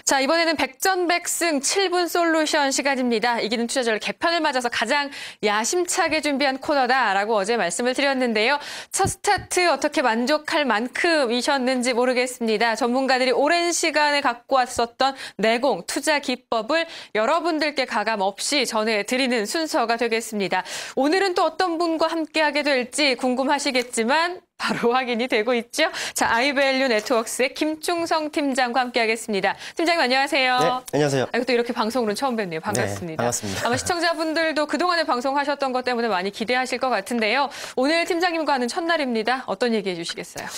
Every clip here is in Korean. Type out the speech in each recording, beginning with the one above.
자, 이번에는 백전백승 7분 솔루션 시간입니다. 이기는 투자자를 개편을 맞아서 가장 야심차게 준비한 코너다라고 어제 말씀을 드렸는데요. 첫 스타트 어떻게 만족할 만큼이셨는지 모르겠습니다. 전문가들이 오랜 시간을 갖고 왔었던 내공, 투자 기법을 여러분들께 가감 없이 전해드리는 순서가 되겠습니다. 오늘은 또 어떤 분과 함께하게 될지 궁금하시겠지만 바로 확인이 되고 있죠. 자, 아이밸류 네트워크스의 김충성 팀장과 함께하겠습니다. 팀장님 안녕하세요. 네, 안녕하세요. 또 이렇게 방송으로는 처음 뵙네요. 반갑습니다. 네, 반갑습니다. 아마 시청자분들도 그동안에 방송하셨던 것 때문에 많이 기대하실 것 같은데요. 오늘 팀장님과 하는 첫날입니다. 어떤 얘기해 주시겠어요?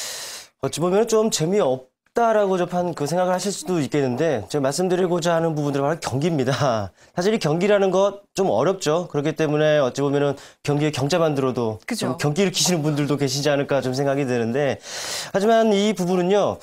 어찌 보면 좀 재미없다라고 접한 그 생각을 하실 수도 있겠는데 제가 말씀드리고자 하는 부분들은 바로 경기입니다. 사실 이 경기라는 것 좀 어렵죠. 그렇기 때문에 어찌 보면은 경기에 경자만 들어도 좀 경기를 키시는 분들도 계시지 않을까 좀 생각이 드는데 하지만 이 부분은요.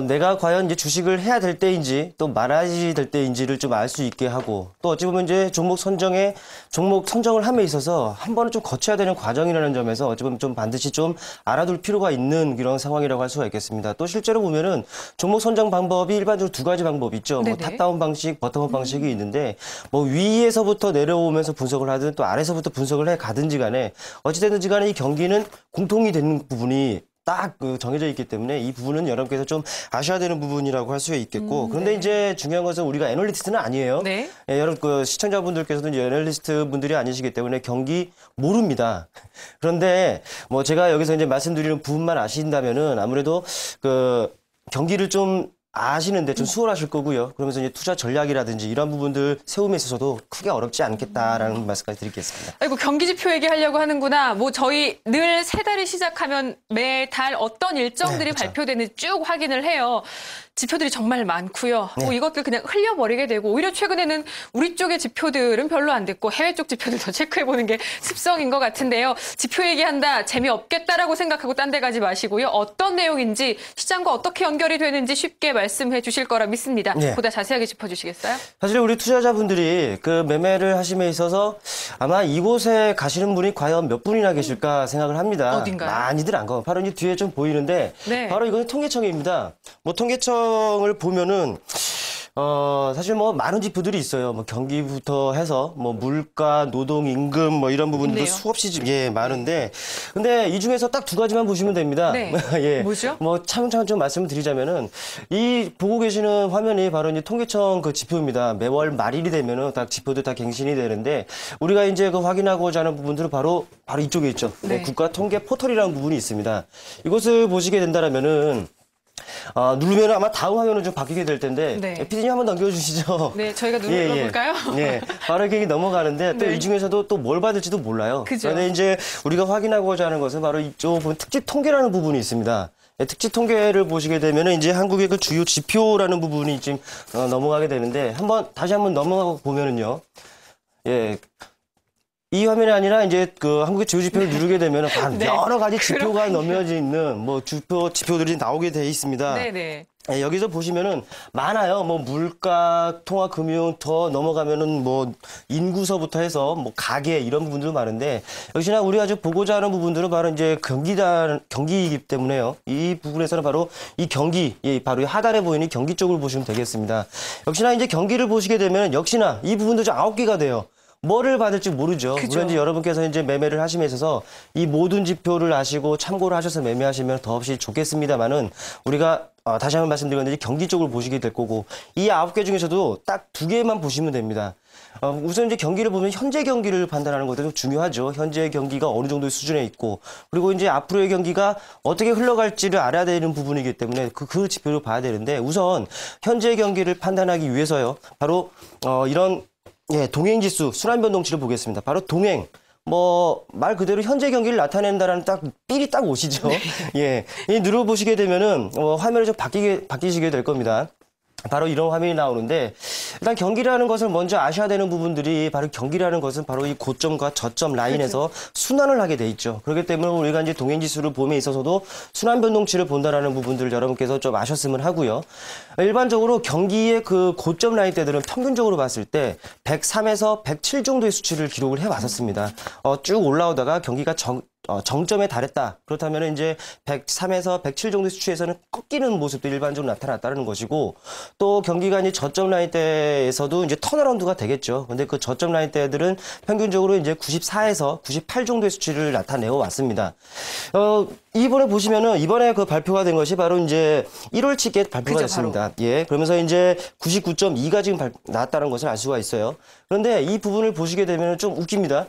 내가 과연 이제 주식을 해야 될 때인지 또 말아야 될 때인지를 좀 알 수 있게 하고 또 어찌 보면 이제 종목 선정을 함에 있어서 한 번은 좀 거쳐야 되는 과정이라는 점에서 어찌 보면 좀 반드시 좀 알아둘 필요가 있는 그런 상황이라고 할 수가 있겠습니다. 또 실제로 보면은 종목 선정 방법이 일반적으로 두 가지 방법이 있죠. 뭐 탑다운 방식, 버텀업 방식이 있는데 뭐 위에서부터 내려오면서 분석을 하든 또 아래서부터 분석을 해 가든지 간에 어찌됐든지 간에 이 경기는 공통이 되는 부분이 딱 정해져 있기 때문에 이 부분은 여러분께서 좀 아셔야 되는 부분이라고 할 수 있겠고 그런데 이제 중요한 것은 우리가 애널리스트는 아니에요. 네. 여러분 시청자분들께서도 이제 애널리스트 분들이 아니시기 때문에 경기 모릅니다. 그런데 뭐 제가 여기서 이제 말씀드리는 부분만 아신다면은 아무래도 그 경기를 좀 아시는데 좀 수월하실 거고요. 그러면서 이제 투자 전략이라든지 이런 부분들 세움에 있어서도 크게 어렵지 않겠다라는 말씀까지 드리겠습니다. 아이고, 경기 지표 얘기하려고 하는구나. 뭐 저희 늘 세 달이 시작하면 매달 어떤 일정들이 발표되는지 쭉 확인을 해요. 지표들이 정말 많고요. 이것들 그냥 흘려버리게 되고 오히려 최근에는 우리 쪽의 지표들은 별로 안 됐고 해외 쪽 지표들 더 체크해보는 게 습성인 것 같은데요. 지표 얘기한다, 재미없겠다라고 생각하고 딴 데 가지 마시고요. 어떤 내용인지 시장과 어떻게 연결이 되는지 쉽게 말씀해 주실 거라 믿습니다. 보다 자세하게 짚어주시겠어요? 사실 우리 투자자분들이 그 매매를 하심에 있어서 아마 이곳에 가시는 분이 과연 몇 분이나 계실까 생각을 합니다. 어딘가요? 많이들 안 가요. 바로 이제 뒤에 좀 보이는데 바로 이건 통계청입니다. 뭐 통계청을 보면은 사실 뭐 많은 지표들이 있어요. 뭐 경기부터 해서 뭐 물가, 노동, 임금 뭐 이런 부분도 수없이 많은데 근데 이 중에서 딱 두 가지만 보시면 됩니다. 뭐죠? 뭐 차근차근 좀 말씀을 드리자면은 이 보고 계시는 화면이 바로 이제 통계청 그 지표입니다. 매월 말일이 되면은 딱 지표도 다 갱신이 되는데 우리가 이제 그 확인하고자 하는 부분들은 바로 이쪽에 있죠. 국가 통계 포털이라는 부분이 있습니다. 이것을 보시게 된다라면은 누르면 아마 다음 화면은 좀 바뀌게 될 텐데 PD님 한번 넘겨주시죠. 네, 저희가 눌러볼까요? 네, 바로 이렇게 넘어가는데 또 이 중에서도 또 뭘 받을지도 몰라요. 그런데 이제 우리가 확인하고자 하는 것은 바로 이쪽 보면 특집 통계라는 부분이 있습니다. 특집 통계를 보시게 되면은 이제 한국의 그 주요 지표라는 부분이 지금 넘어가게 되는데 다시 한번 넘어가고 보면은요. 이 화면이 아니라 이제 그 한국의 주요 지표를 누르게 되면 여러 가지 지표가 넘겨져 있는 뭐 지표들이 나오게 돼 있습니다. 여기서 보시면은 많아요. 뭐 물가, 통화, 금융 더 넘어가면은 뭐 인구서부터 해서 뭐 가계 이런 부분들도 많은데 역시나 우리가 지금 보고자 하는 부분들은 바로 이제 경기이기 때문에요. 이 부분에서는 바로 이 경기, 바로 이 하단에 보이는 경기 쪽을 보시면 되겠습니다. 역시나 이제 경기를 보시게 되면 역시나 이 부분도 좀 9개가 돼요. 뭐를 받을지 모르죠. 물론 이제 여러분께서 이제 매매를 하심에 있어서 이 모든 지표를 아시고 참고를 하셔서 매매하시면 더없이 좋겠습니다만은 우리가 다시 한번 말씀드렸는데 경기 쪽을 보시게 될 거고 이 9개 중에서도 딱 2개만 보시면 됩니다. 우선 이제 경기를 보면 현재 경기를 판단하는 것도 좀 중요하죠. 현재 경기가 어느 정도의 수준에 있고 그리고 이제 앞으로의 경기가 어떻게 흘러갈지를 알아야 되는 부분이기 때문에 그 지표를 봐야 되는데 우선 현재 경기를 판단하기 위해서요. 바로 이런 동행지수, 순환변동치를 보겠습니다. 바로 동행. 말 그대로 현재 경기를 나타낸다라는 삘이 딱 오시죠. 눌러보시게 되면은, 화면이 좀 바뀌시게 될 겁니다. 바로 이런 화면이 나오는데 일단 경기라는 것을 먼저 아셔야 되는 부분들이 바로 경기라는 것은 바로 이 고점과 저점 라인에서 순환을 하게 돼 있죠. 그렇기 때문에 우리가 이제 동행지수를 봄에 있어서도 순환 변동치를 본다라는 부분들을 여러분께서 좀 아셨으면 하고요. 일반적으로 경기의 그 고점 라인 때들은 평균적으로 봤을 때 103에서 107 정도의 수치를 기록을 해 왔었습니다. 쭉 올라오다가 경기가 정점에 달했다. 그렇다면 이제 103에서 107 정도의 수치에서는 꺾이는 모습도 일반적으로 나타났다는 것이고, 또 경기가 이제 저점 라인대에서도 이제 턴어라운드가 되겠죠. 근데 그 저점 라인대들은 평균적으로 이제 94에서 98 정도의 수치를 나타내어 왔습니다. 이번에 보시면은 이번에 그 발표가 된 것이 바로 이제 1월치게 발표가 됐습니다. 바로. 예. 그러면서 이제 99.2가 지금 나왔다는 것을 알 수가 있어요. 그런데 이 부분을 보시게 되면 좀 웃깁니다.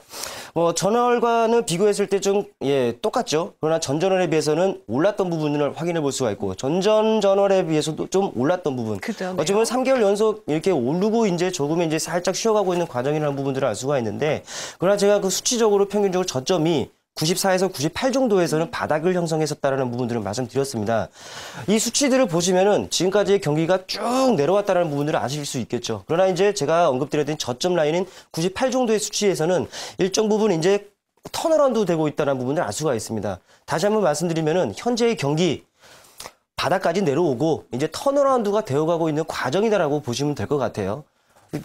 전월과는 비교했을 때 좀, 예, 똑같죠. 그러나 전전월에 비해서는 올랐던 부분을 확인해 볼 수가 있고, 전전월에 비해서도 좀 올랐던 부분. 어찌 보면 3개월 연속 이렇게 오르고 이제 조금 이제 살짝 쉬어가고 있는 과정이라는 부분들을 알 수가 있는데, 그러나 제가 그 수치적으로 평균적으로 저점이 94에서 98 정도에서는 바닥을 형성했었다라는 부분들을 말씀드렸습니다. 이 수치들을 보시면은 지금까지의 경기가 쭉 내려왔다는 부분들을 아실 수 있겠죠. 그러나 이제 제가 언급드렸던 저점 라인인 98 정도의 수치에서는 일정 부분 이제 턴어라운드 되고 있다는 부분을 알 수가 있습니다. 다시 한번 말씀드리면은 현재의 경기 바닥까지 내려오고 이제 턴어라운드가 되어가고 있는 과정이다라고 보시면 될 것 같아요.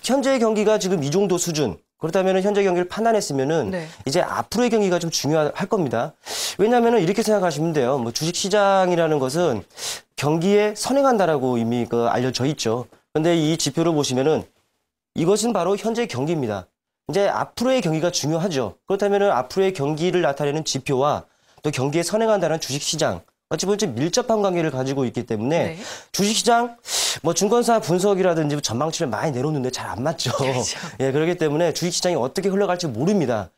현재의 경기가 지금 이 정도 수준. 그렇다면 현재 경기를 판단했으면은 네. 이제 앞으로의 경기가 좀 중요할 겁니다. 왜냐하면 이렇게 생각하시면 돼요. 뭐 주식 시장이라는 것은 경기에 선행한다라고 이미 알려져 있죠. 그런데 이 지표를 보시면은 이것은 바로 현재 경기입니다. 이제 앞으로의 경기가 중요하죠. 그렇다면 앞으로의 경기를 나타내는 지표와 또 경기에 선행한다는 주식 시장. 어찌 보면 좀 밀접한 관계를 가지고 있기 때문에 네. 주식시장, 뭐 증권사 분석이라든지 전망치를 많이 내놓는데 잘 안 맞죠. 그렇죠. 예, 그렇기 때문에 주식시장이 어떻게 흘러갈지 모릅니다.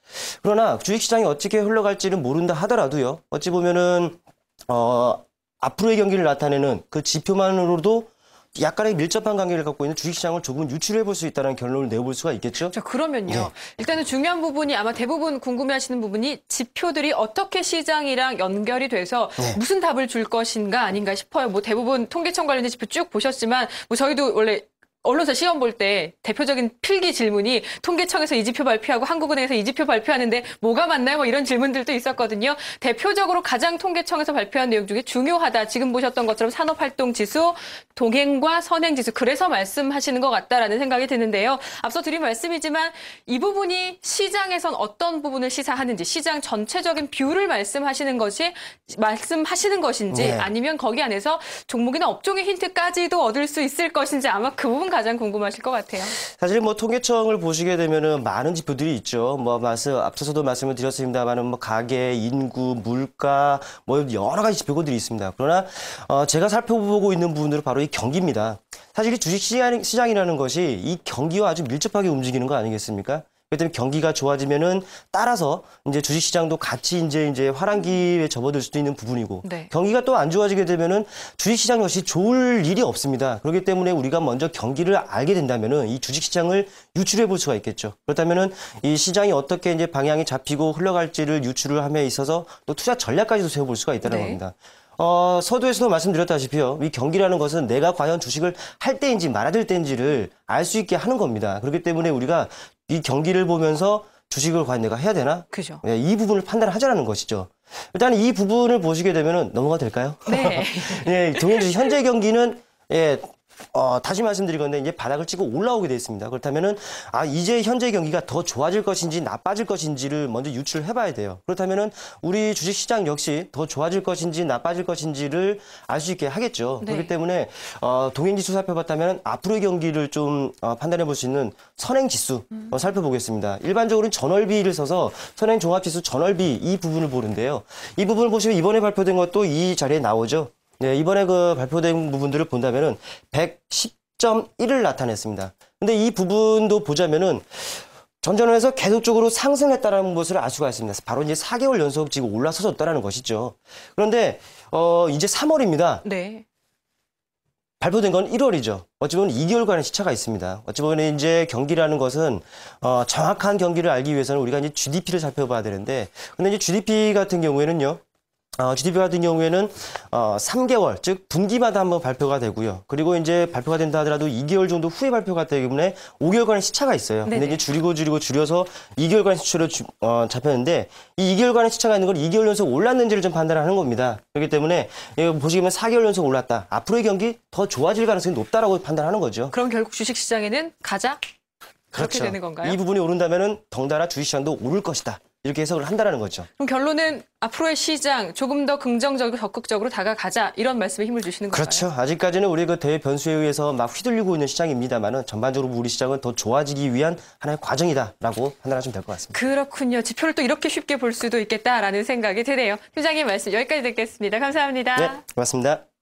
그러나 주식시장이 어떻게 흘러갈지는 모른다 하더라도요. 어찌 보면은 앞으로의 경기를 나타내는 그 지표만으로도 약간의 밀접한 관계를 갖고 있는 주식시장을 조금 유출해 볼 수 있다는 결론을 내볼 수가 있겠죠. 자, 그러면요. 네. 일단은 중요한 부분이 아마 대부분 궁금해하시는 부분이 지표들이 어떻게 시장이랑 연결이 돼서 네. 무슨 답을 줄 것인가 아닌가 싶어요. 뭐 대부분 통계청 관련된 지표 쭉 보셨지만 뭐 저희도 원래 언론사 시험 볼 때 대표적인 필기 질문이 통계청에서 이 지표 발표하고 한국은행에서 이 지표 발표하는데 뭐가 맞나요? 뭐 이런 질문들도 있었거든요. 대표적으로 가장 통계청에서 발표한 내용 중에 중요하다. 지금 보셨던 것처럼 산업활동지수, 동행과 선행지수. 그래서 말씀하시는 것 같다라는 생각이 드는데요. 앞서 드린 말씀이지만 이 부분이 시장에선 어떤 부분을 시사하는지 시장 전체적인 뷰를 말씀하시는 것인지 네. 아니면 거기 안에서 종목이나 업종의 힌트까지도 얻을 수 있을 것인지 아마 그 부분 가장 궁금하실 것 같아요. 사실 뭐 통계청을 보시게 되면은 많은 지표들이 있죠. 뭐 앞서서도 말씀을 드렸습니다만은 뭐 가계, 인구, 물가 뭐 여러 가지 지표들이 있습니다. 그러나 제가 살펴보고 있는 부분들은 바로 이 경기입니다. 사실 이 주식 시장이라는 것이 이 경기와 아주 밀접하게 움직이는 거 아니겠습니까? 그렇기 때문에 경기가 좋아지면은 따라서 이제 주식 시장도 같이 이제 화랑기에 접어들 수도 있는 부분이고 네. 경기가 또 안 좋아지게 되면은 주식 시장 역시 좋을 일이 없습니다. 그렇기 때문에 우리가 먼저 경기를 알게 된다면은 이 주식 시장을 유출해 볼 수가 있겠죠. 그렇다면은 이 시장이 어떻게 이제 방향이 잡히고 흘러갈지를 유출을 함에 있어서 또 투자 전략까지도 세워볼 수가 있다는 네. 겁니다. 서두에서도 말씀드렸다시피요. 이 경기라는 것은 내가 과연 주식을 할 때인지 말아야 될 때인지를 알 수 있게 하는 겁니다. 그렇기 때문에 우리가 이 경기를 보면서 주식을 과연 내가 해야 되나? 그죠. 네, 이 부분을 판단하자는 것이죠. 일단 이 부분을 보시게 되면은 넘어가 될까요? 네. 네, 동행주식 현재 경기는 예. 다시 말씀드리건데 이제 바닥을 찍고 올라오게 돼 있습니다. 그렇다면은 이제 현재 경기가 더 좋아질 것인지 나빠질 것인지를 먼저 유출을 해봐야 돼요. 그렇다면은 우리 주식 시장 역시 더 좋아질 것인지 나빠질 것인지를 알 수 있게 하겠죠. 네. 그렇기 때문에 동행지수 살펴봤다면 앞으로의 경기를 좀 판단해 볼 수 있는 선행지수 살펴보겠습니다. 일반적으로는 전월비를 써서 선행종합지수 전월비 이 부분을 보는데요. 이 부분을 보시면 이번에 발표된 것도 이 자리에 나오죠. 네, 이번에 발표된 부분들을 본다면은 110.1을 나타냈습니다. 근데 이 부분도 보자면은 전전월에서 계속적으로 상승했다는 것을 알 수가 있습니다. 바로 이제 4개월 연속 지금 올라서졌다는 것이죠. 그런데 이제 3월입니다. 네. 발표된 건 1월이죠. 어찌 보면 2개월간의 시차가 있습니다. 어찌 보면 이제 경기라는 것은 정확한 경기를 알기 위해서는 우리가 이제 GDP를 살펴봐야 되는데, 근데 이제 GDP 같은 경우에는요. GDP 같은 경우에는 3개월, 즉 분기마다 한번 발표가 되고요. 그리고 이제 발표가 된다 하더라도 2개월 정도 후에 발표가 되기 때문에 5개월간의 시차가 있어요. 네네. 근데 이제 줄여서 2개월간의 시차로 잡혔는데 이 2개월간의 시차가 있는 걸 2개월 연속 올랐는지를 좀 판단하는 겁니다. 그렇기 때문에 보시면 4개월 연속 올랐다. 앞으로의 경기 더 좋아질 가능성이 높다라고 판단하는 거죠. 그럼 결국 주식시장에는 가자? 그렇게 그렇죠. 되는 건가요? 이 부분이 오른다면은 덩달아 주식시장도 오를 것이다. 이렇게 해석을 한다라는 거죠. 그럼 결론은 앞으로의 시장 조금 더 긍정적이고 적극적으로 다가가자 이런 말씀에 힘을 주시는 건가요? 그렇죠. 아직까지는 우리 그 대외 변수에 의해서 막 휘둘리고 있는 시장입니다만은 전반적으로 우리 시장은 더 좋아지기 위한 하나의 과정이다라고 판단하시면 될 것 같습니다. 그렇군요. 지표를 또 이렇게 쉽게 볼 수도 있겠다라는 생각이 드네요. 팀장님 말씀 여기까지 듣겠습니다. 감사합니다. 네, 고맙습니다.